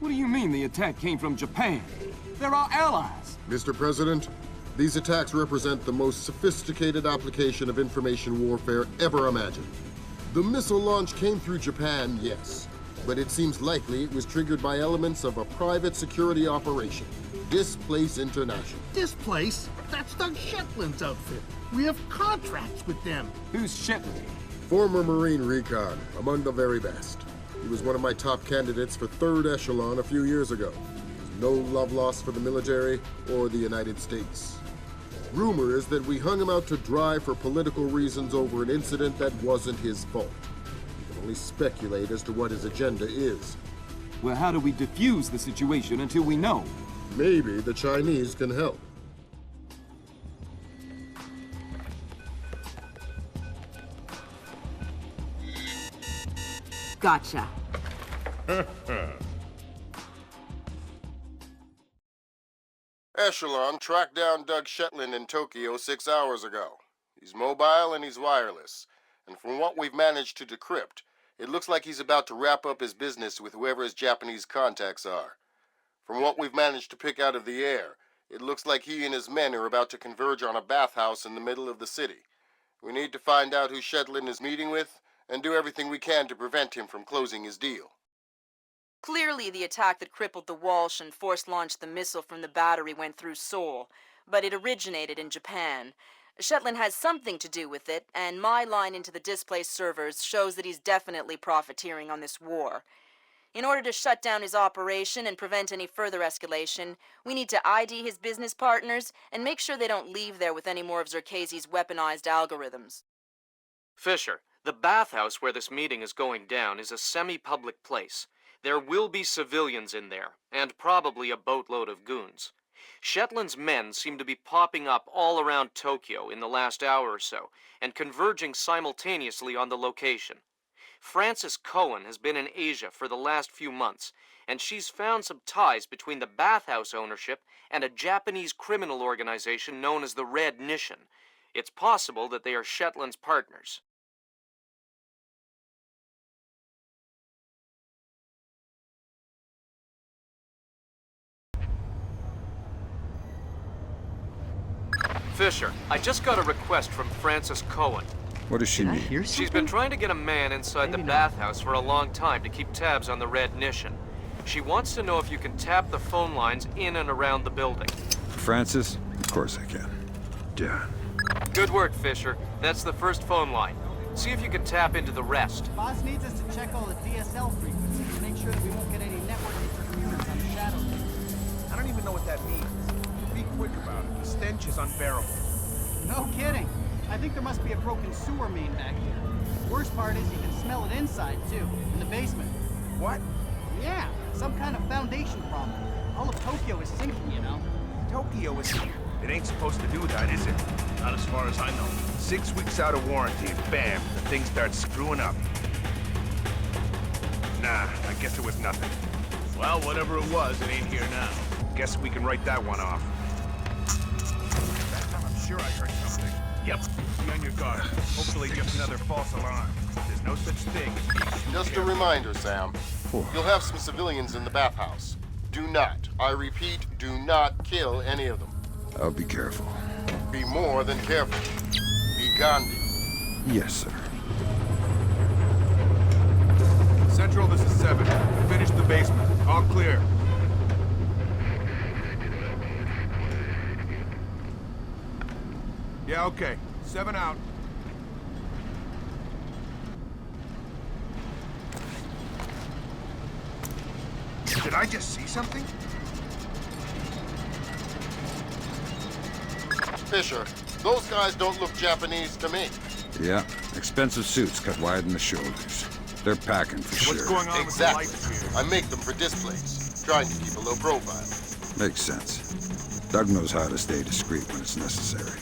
What do you mean the attack came from Japan? They're our allies. Mr. President, these attacks represent the most sophisticated application of information warfare ever imagined. The missile launch came through Japan, yes, but it seems likely it was triggered by elements of a private security operation. Displace International. Displace? That's Doug Shetland's outfit. We have contracts with them. Who's Shetland? Former Marine recon, among the very best. He was one of my top candidates for 3rd Echelon a few years ago. No love lost for the military or the United States. Rumor is that we hung him out to dry for political reasons over an incident that wasn't his fault. We can only speculate as to what his agenda is. Well, how do we defuse the situation until we know? Maybe the Chinese can help. Gotcha. Echelon tracked down Doug Shetland in Tokyo 6 hours ago. He's mobile and he's wireless. And from what we've managed to decrypt, it looks like he's about to wrap up his business with whoever his Japanese contacts are. From what we've managed to pick out of the air, it looks like he and his men are about to converge on a bathhouse in the middle of the city. We need to find out who Shetland is meeting with and do everything we can to prevent him from closing his deal. Clearly, the attack that crippled the Walsh and force-launched the missile from the battery went through Seoul, but it originated in Japan. Shetland has something to do with it, and my line into the displaced servers shows that he's definitely profiteering on this war. In order to shut down his operation and prevent any further escalation, we need to ID his business partners and make sure they don't leave there with any more of Zerkezi's weaponized algorithms. Fisher, the bathhouse where this meeting is going down is a semi-public place. There will be civilians in there, and probably a boatload of goons. Shetland's men seem to be popping up all around Tokyo in the last hour or so, and converging simultaneously on the location. Frances Cohen has been in Asia for the last few months, and she's found some ties between the bathhouse ownership and a Japanese criminal organization known as the Red Nishan. It's possible that they are Shetland's partners. Fisher, I just got a request from Frances Cohen. What does she need? She's been trying to get a man inside the bathhouse for a long time to keep tabs on the Red Nishan. She wants to know if you can tap the phone lines in and around the building. Francis? Of course I can. Done. Good work, Fisher. That's the first phone line. See if you can tap into the rest. Boss needs us to check all the DSL frequencies to make sure that we won't get any network interference on the shadow. I don't even know what that means. Be quick about it. The stench is unbearable. No kidding. I think there must be a broken sewer main back here. Worst part is you can smell it inside, too, in the basement. What? Yeah, some kind of foundation problem. All of Tokyo is sinking, you know. Tokyo is here. It ain't supposed to do that, is it? Not as far as I know. 6 weeks out of warranty, and bam, the thing starts screwing up. Nah, I guess it was nothing. Well, whatever it was, it ain't here now. Guess we can write that one off. That time I'm sure I heard something. Yep. Be on your guard. Hopefully just another false alarm. There's no such thing as being Just a reminder, Sam. You'll have some civilians in the bathhouse. Do not, I repeat, do not kill any of them. I'll be careful. Be more than careful. Be Gandhi. Yes, sir. Central, this is 7. Finish the basement. All clear. Yeah, okay. 7 out. Did I just see something? Fisher, those guys don't look Japanese to me. Yeah, expensive suits cut wide in the shoulders. They're packing for sure. What's going on Exactly. with the lights here? I make them for displays, trying to keep a low profile. Makes sense. Doug knows how to stay discreet when it's necessary.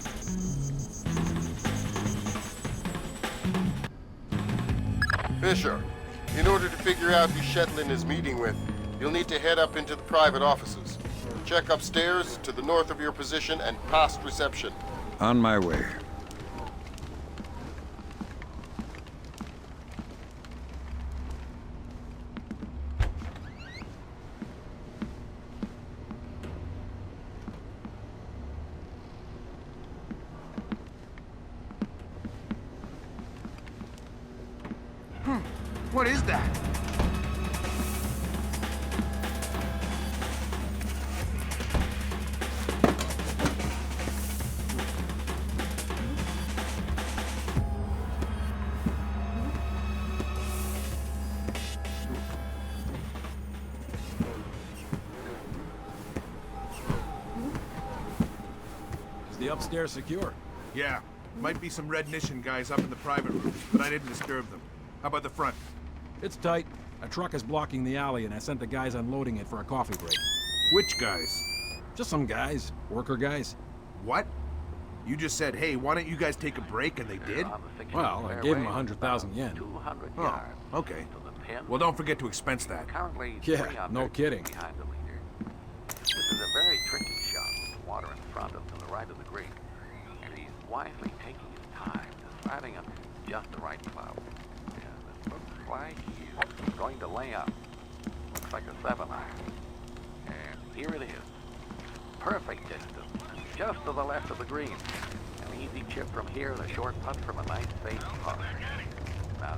Fisher, in order to figure out who Shetland is meeting with, you'll need to head up into the private offices. Check upstairs, to the north of your position, and past reception. On my way. that? Is the upstairs secure? Yeah. Might be some Red Nation guys up in the private rooms, but I didn't disturb them. How about the front? It's tight. A truck is blocking the alley, and I sent the guys unloading it for a coffee break. Which guys? Just some guys. Worker guys. What? You just said, hey, why don't you guys take a break, and they did? Well, I gave them 100,000 yen. Oh, okay. Well, don't forget to expense that. Yeah, no kidding. This is a very tricky shot with the water in front of to the right of the green. And he's wisely taking his time, deciding on just the right cloud. And it looks like he's going to lay up. Looks like a 7-iron. And here it is. Perfect distance, just to the left of the green. An easy chip from here and a short putt from a nice face putt. Now,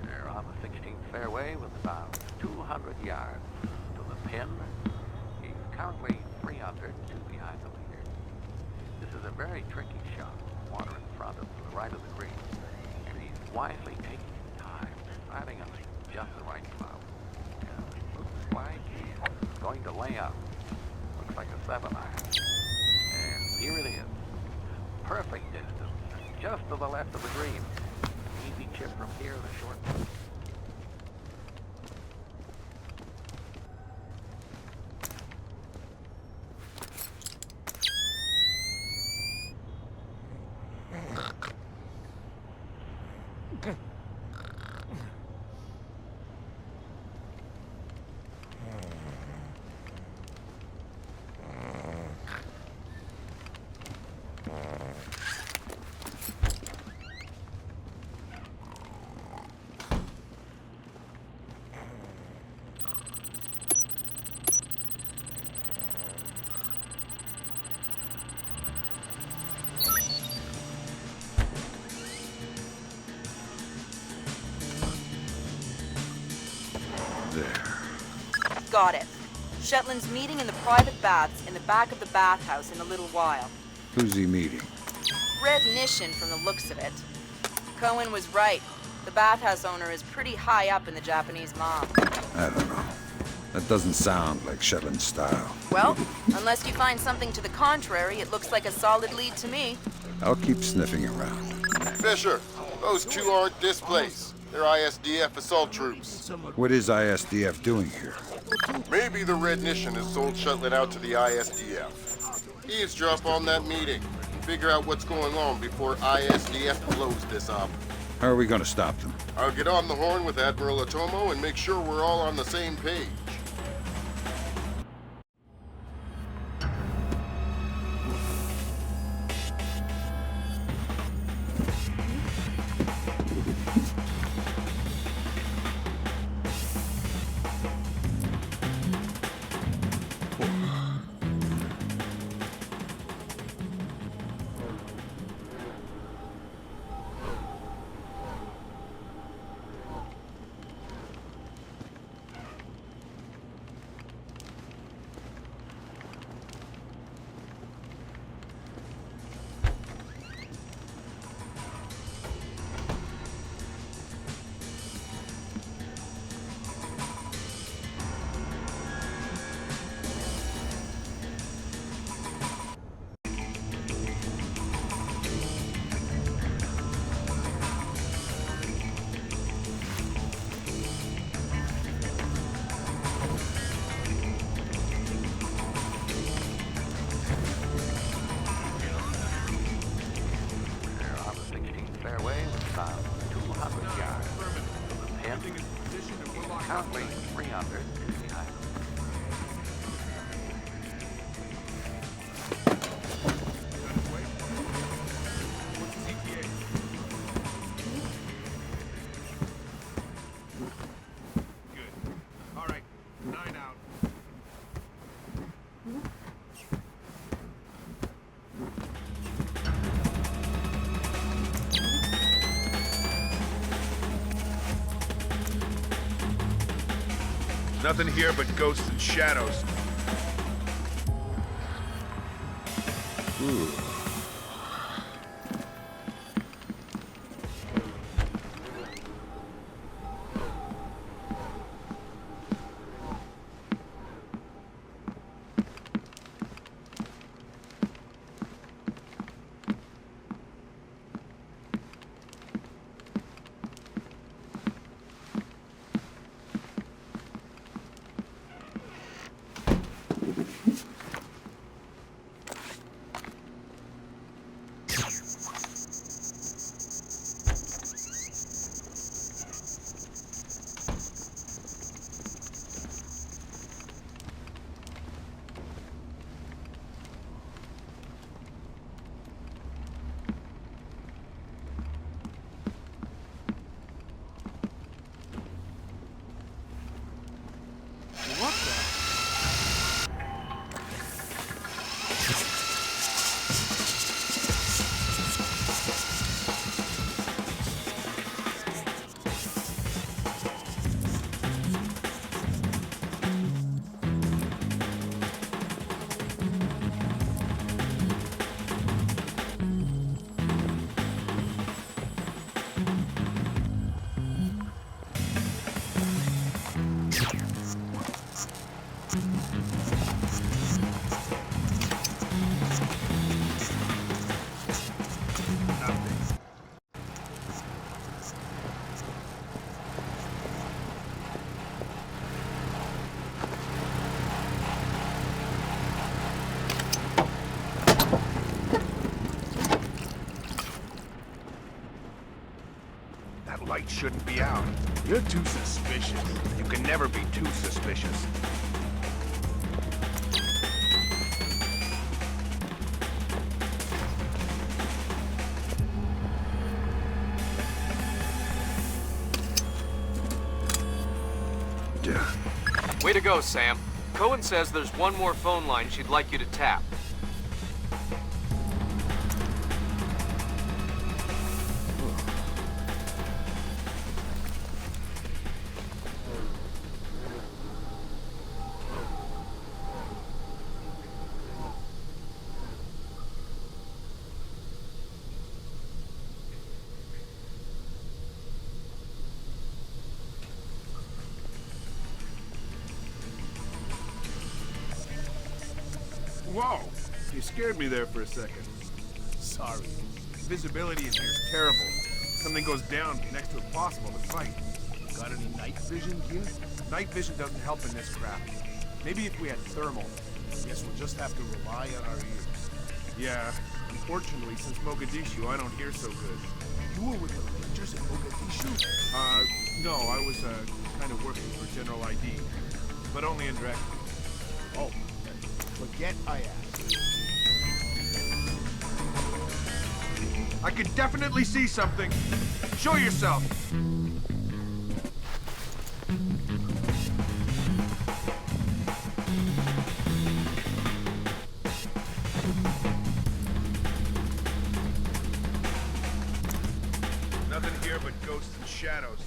We're on the 16th fairway with about 200 yards to the pin. He's currently 3 under, 2 behind the leader. This is a very tricky shot. Water in front of to the right of the green. And he's wisely taking his time, deciding on just the right cloud. And it looks like he's going to lay up. Looks like a 7-iron. And here it is. Perfect distance, just to the left of the green. Easy chip from here and a short putt. Got it. Shetland's meeting in the private baths in the back of the bathhouse in a little while. Who's he meeting? Red Nation from the looks of it. Cohen was right. The bathhouse owner is pretty high up in the Japanese mob. I don't know. That doesn't sound like Shetland style. Well, unless you find something to the contrary, it looks like a solid lead to me. I'll keep sniffing around. Fisher, those two aren't displaced. They're ISDF assault troops. What is ISDF doing here? Maybe the Red Nation has sold Shetland out to the ISDF. Eavesdrop on that meeting. Figure out what's going on before ISDF blows this up. How are we gonna stop them? I'll get on the horn with Admiral Otomo and make sure we're all on the same page. Nothing here but ghosts and shadows. That light shouldn't be out. You're too suspicious. You can never be too suspicious. Way to go, Sam. Cohen says there's one more phone line she'd like you to tap. Whoa! You scared me there for a second. Sorry. Visibility in here is terrible. Something goes down, next to impossible to fight. Got any night vision, kid? Night vision doesn't help in this crap. Maybe if we had thermal. Guess we'll just have to rely on our ears. Yeah, unfortunately, since Mogadishu, I don't hear so good. You were with the Rangers in Mogadishu? No, I was, kind of working for General ID. But only indirectly. Oh. Forget I asked. I can definitely see something. Show yourself. Nothing here but ghosts and shadows.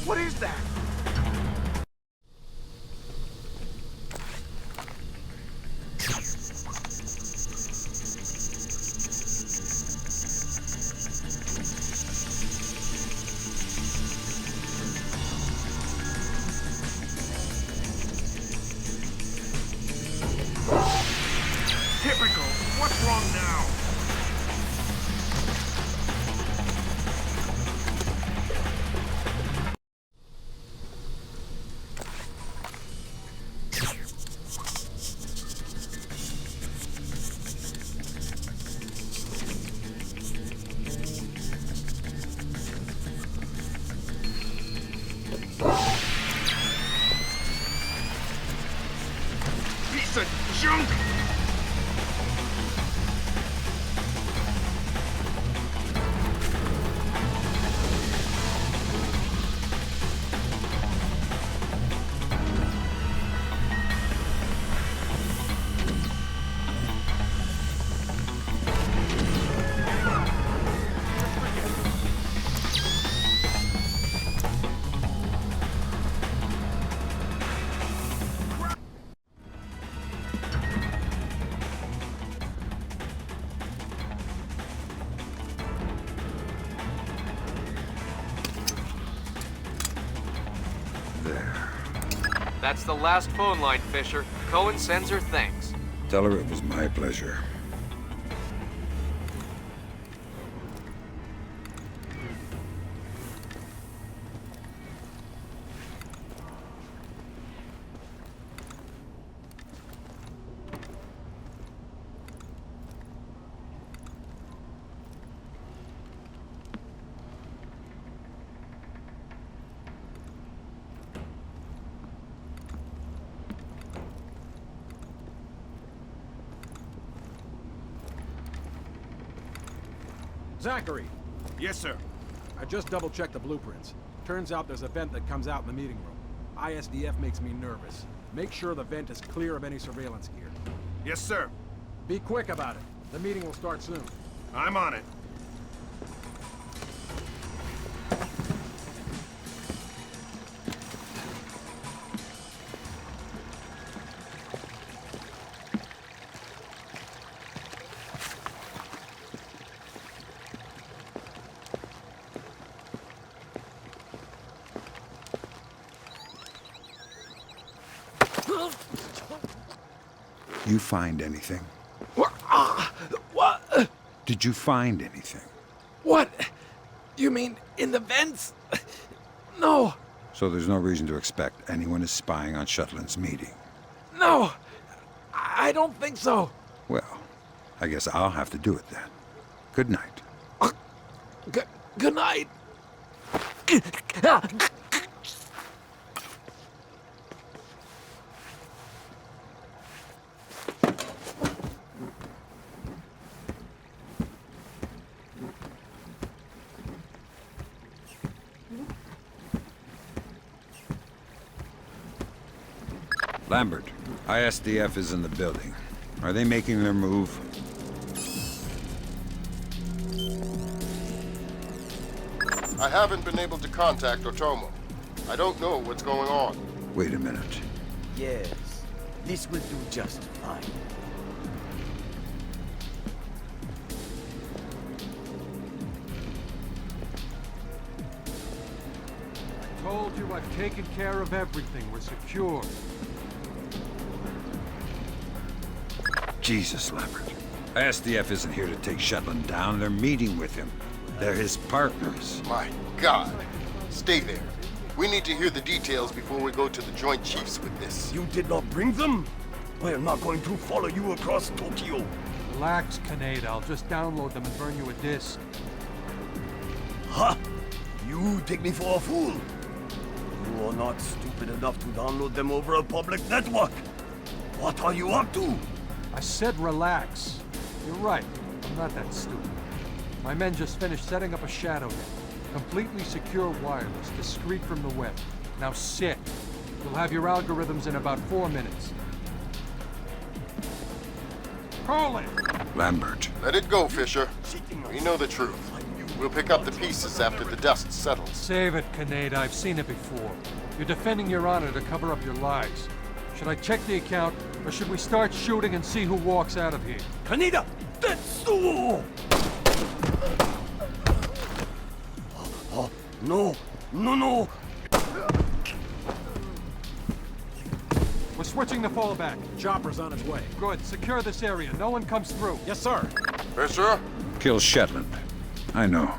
What is that? Typical. What's wrong now? That's the last phone line, Fisher. Cohen sends her thanks. Tell her it was my pleasure. Zachary, Yes, sir. I just double-checked the blueprints. Turns out there's a vent that comes out in the meeting room. ISDF makes me nervous. Make sure the vent is clear of any surveillance gear. Yes, sir. Be quick about it. The meeting will start soon. I'm on it. You find anything? What? Did you find anything? What? You mean in the vents? No. So there's no reason to expect anyone is spying on Shetland's meeting. No. I don't think so. Well, I guess I'll have to do it then. Good night. Good night. Lambert, ISDF is in the building. Are they making their move? I haven't been able to contact Otomo. I don't know what's going on. Wait a minute. Yes, this will do just fine. Told you I've taken care of everything. We're secure. Jesus, Lambert. ISDF isn't here to take Shetland down. They're meeting with him. They're his partners. My God. Stay there. We need to hear the details before we go to the Joint Chiefs with this. You did not bring them? We're not going to follow you across Tokyo. Relax, Kaneda. I'll just download them and burn you a disc. Ha! You take me for a fool. You are not stupid enough to download them over a public network. What are you up to? I said relax. You're right. I'm not that stupid. My men just finished setting up a shadow net. Completely secure wireless, discreet from the web. Now sit. You'll have your algorithms in about 4 minutes. Call it! Lambert. Let it go, Fisher. We know the truth. We'll pick up the pieces after the dust settles. Save it, Kaneda. I've seen it before. You're defending your honor to cover up your lies. Should I check the account, or should we start shooting and see who walks out of here? Kaneda! Tetsuo! No! No! We're switching the fallback. Chopper's on its way. Good. Secure this area. No one comes through. Yes, sir. Fisher? Kill Shetland. I know.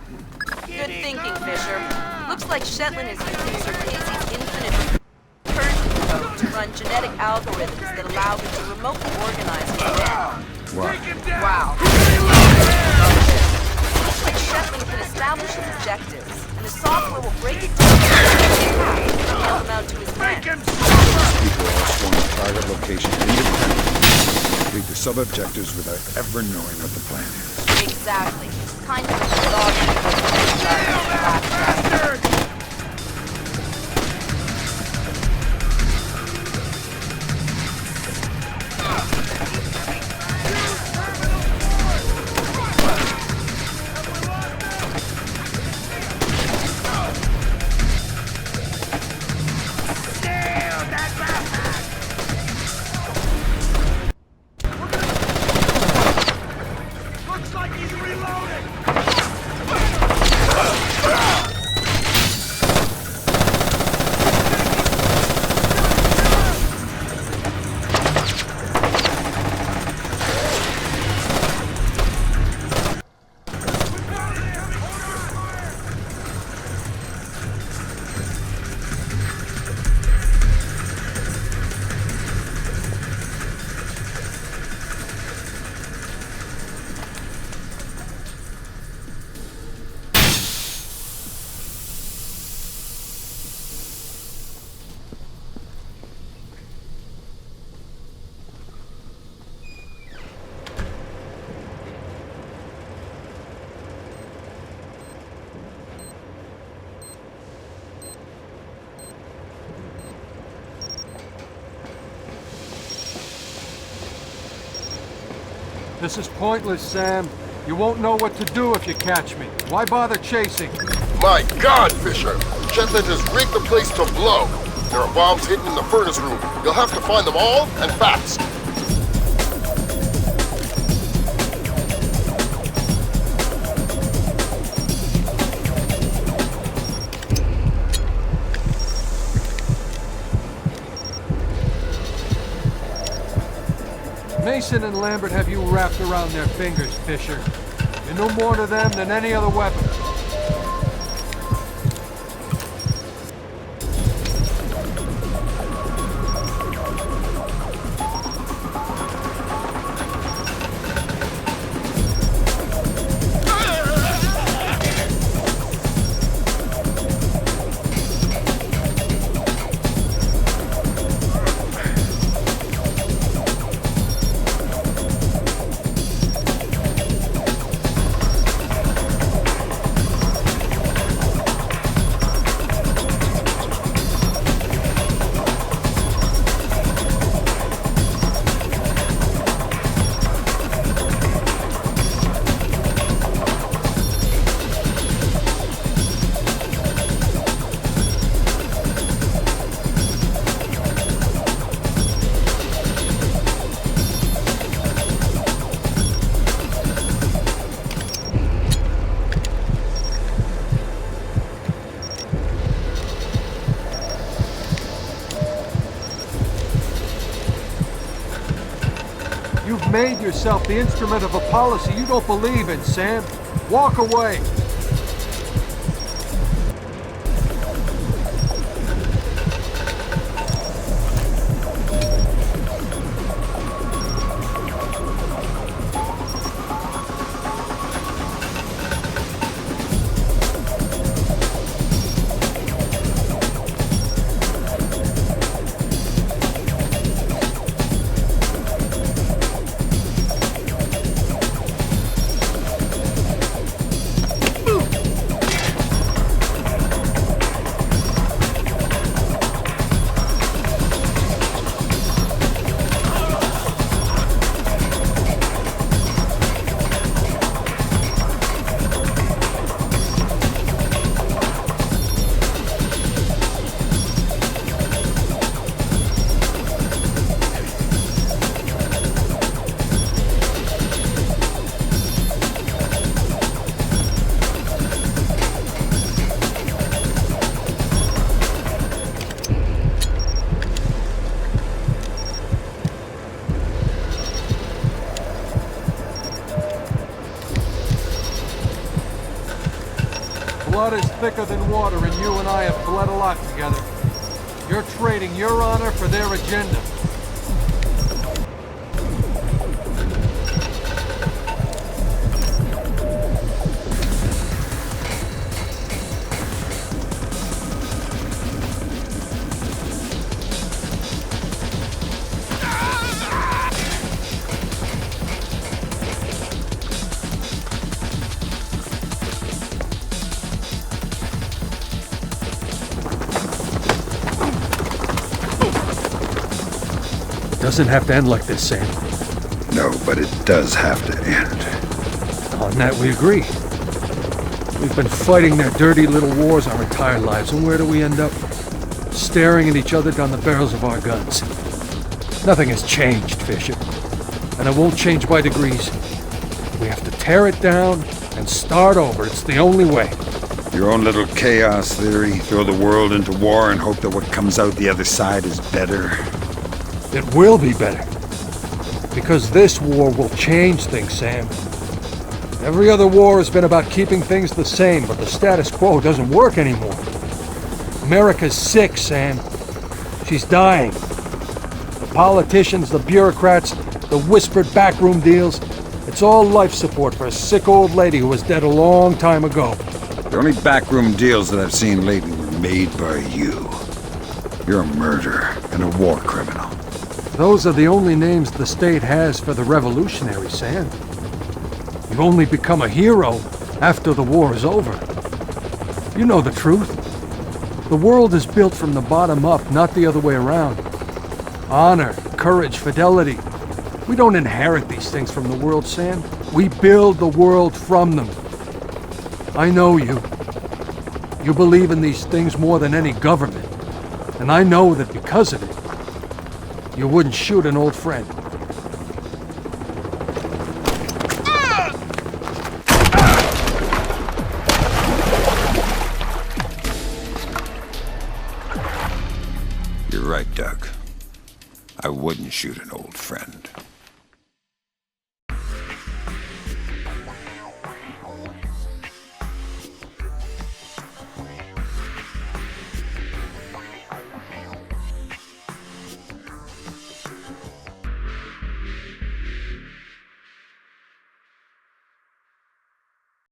Good thinking, Fisher. Looks like Shetland is using Sir Casey's infinite recursion code to run genetic algorithms that allow him to remotely organize his men. Wow. Wow. Looks like Shetland can establish his objectives, and the software will break it down and mail them out to his men. People all swarm the target location independently. Complete the sub-objectives without ever knowing what the plan is. Exactly. Kind of a dog. This is pointless, Sam. You won't know what to do if you catch me. Why bother chasing? My God, Fisher! Shetland has rigged the place to blow. There are bombs hidden in the furnace room. You'll have to find them all, and fast. Mason and Lambert have you wrapped around their fingers, Fisher. You're no more to them than any other weapon. You've made yourself the instrument of a policy you don't believe in, Sam. Walk away. Blood is thicker than water, and you and I have bled a lot together. You're trading your honor for their agenda. Doesn't have to end like this, Sam. No, but it does have to end. On that we agree. We've been fighting their dirty little wars our entire lives, and where do we end up? Staring at each other down the barrels of our guns. Nothing has changed, Fisher. And it won't change by degrees. We have to tear it down and start over. It's the only way. Your own little chaos theory, throw the world into war and hope that what comes out the other side is better. It will be better. Because this war will change things, Sam. Every other war has been about keeping things the same, but the status quo doesn't work anymore. America's sick, Sam. She's dying. The politicians, the bureaucrats, the whispered backroom deals, it's all life support for a sick old lady who was dead a long time ago. The only backroom deals that I've seen lately were made by you. You're a murderer and a war criminal. Those are the only names the state has for the revolutionaries, Sam. You've only become a hero after the war is over. You know the truth. The world is built from the bottom up, not the other way around. Honor, courage, fidelity. We don't inherit these things from the world, Sam. We build the world from them. I know you. You believe in these things more than any government. And I know that because of it, you wouldn't shoot an old friend. You're right, Doug. I wouldn't shoot an old friend.